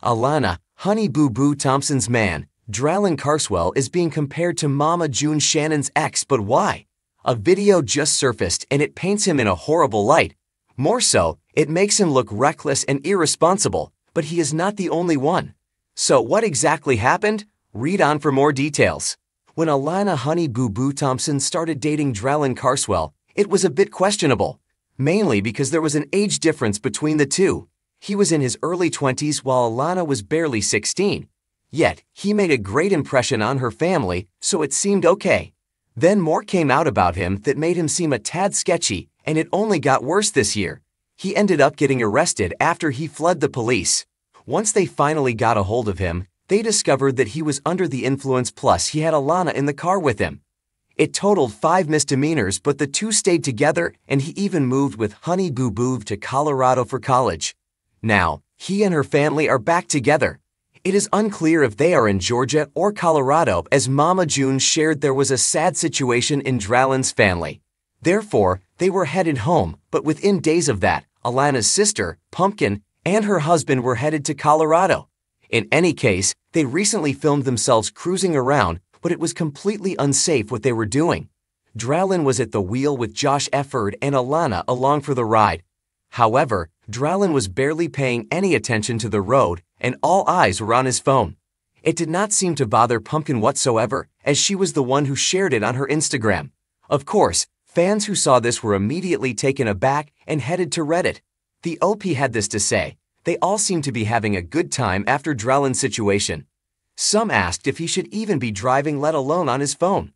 Alana, Honey Boo Boo Thompson's man, Dralyn Carswell is being compared to Mama June Shannon's ex, but why? A video just surfaced and it paints him in a horrible light. More so, it makes him look reckless and irresponsible, but he is not the only one. So what exactly happened? Read on for more details. When Alana Honey Boo Boo Thompson started dating Dralyn Carswell, it was a bit questionable, mainly because there was an age difference between the two. He was in his early 20s while Alana was barely 16. Yet, he made a great impression on her family, so it seemed okay. Then more came out about him that made him seem a tad sketchy, and it only got worse this year. He ended up getting arrested after he fled the police. Once they finally got a hold of him, they discovered that he was under the influence, plus he had Alana in the car with him. It totaled 5 misdemeanors, but the two stayed together, and he even moved with Honey Boo Boo to Colorado for college. Now, he and her family are back together. It is unclear if they are in Georgia or Colorado, as Mama June shared there was a sad situation in Dralyn's family. Therefore, they were headed home, but within days of that, Alana's sister, Pumpkin, and her husband were headed to Colorado. In any case, they recently filmed themselves cruising around, but it was completely unsafe what they were doing. Dralyn was at the wheel with Josh Efford and Alana along for the ride. However, Dralyn was barely paying any attention to the road, and all eyes were on his phone. It did not seem to bother Pumpkin whatsoever, as she was the one who shared it on her Instagram. Of course, fans who saw this were immediately taken aback and headed to Reddit. The OP had this to say: they all seem to be having a good time after Dralyn's situation. Some asked if he should even be driving, let alone on his phone.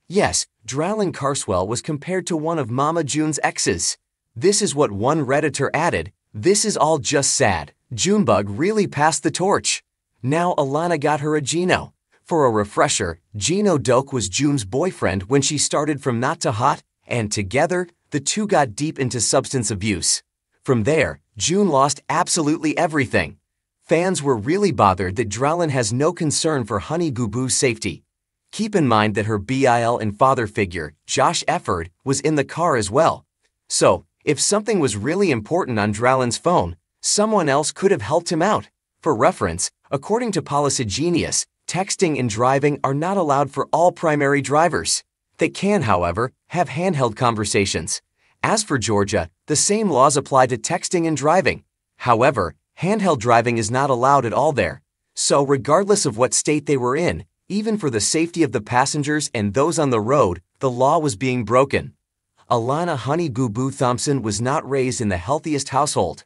Yes, Dralyn Carswell was compared to one of Mama June's exes. This is what one Redditor added: "This is all just sad. Junebug really passed the torch." Now Alana got her a Gino. For a refresher, Gino Doke was June's boyfriend when she started from not to hot, and together, the two got deep into substance abuse. From there, June lost absolutely everything. Fans were really bothered that Dralyn has no concern for Honey Boo Boo's safety. Keep in mind that her BIL and father figure, Josh Efford, was in the car as well. So, if something was really important on Dralyn's phone, someone else could have helped him out. For reference, according to Policy Genius, texting and driving are not allowed for all primary drivers. They can, however, have handheld conversations. As for Georgia, the same laws apply to texting and driving. However, handheld driving is not allowed at all there. So regardless of what state they were in, even for the safety of the passengers and those on the road, the law was being broken. Alana Honey Boo Boo Thompson was not raised in the healthiest household.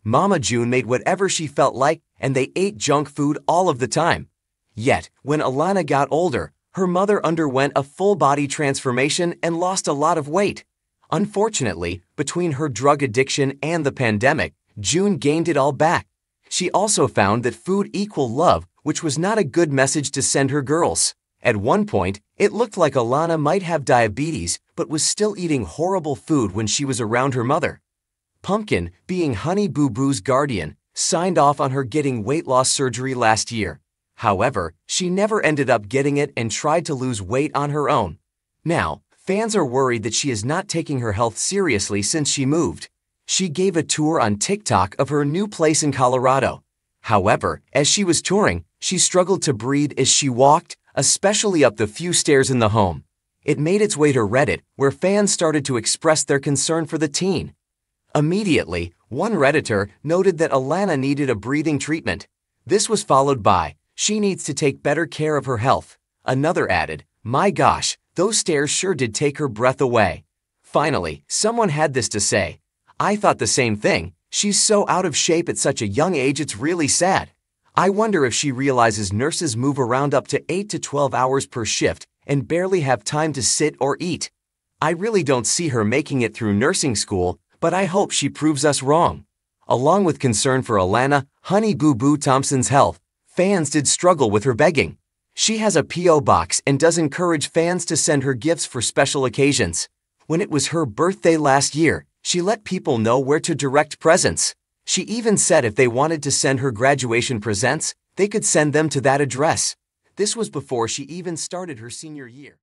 Mama June made whatever she felt like, and they ate junk food all of the time. Yet, when Alana got older, her mother underwent a full-body transformation and lost a lot of weight. Unfortunately, between her drug addiction and the pandemic, June gained it all back. She also found that food equal love, which was not a good message to send her girls. At one point, it looked like Alana might have diabetes, but was still eating horrible food when she was around her mother. Pumpkin, being Honey Boo Boo's guardian, signed off on her getting weight loss surgery last year. However, she never ended up getting it and tried to lose weight on her own. Now, fans are worried that she is not taking her health seriously since she moved. She gave a tour on TikTok of her new place in Colorado. However, as she was touring, she struggled to breathe as she walked, especially up the few stairs in the home. It made its way to Reddit, where fans started to express their concern for the teen. Immediately, one Redditor noted that Alana needed a breathing treatment. This was followed by, "She needs to take better care of her health." Another added, "My gosh, those stairs sure did take her breath away." Finally, someone had this to say, "I thought the same thing. She's so out of shape at such a young age, it's really sad. I wonder if she realizes nurses move around up to 8 to 12 hours per shift and barely have time to sit or eat. I really don't see her making it through nursing school, but I hope she proves us wrong." Along with concern for Alana Honey Boo Boo Thompson's health, fans did struggle with her begging. She has a P.O. box and does encourage fans to send her gifts for special occasions. When it was her birthday last year, she let people know where to direct presents. She even said if they wanted to send her graduation presents, they could send them to that address. This was before she even started her senior year.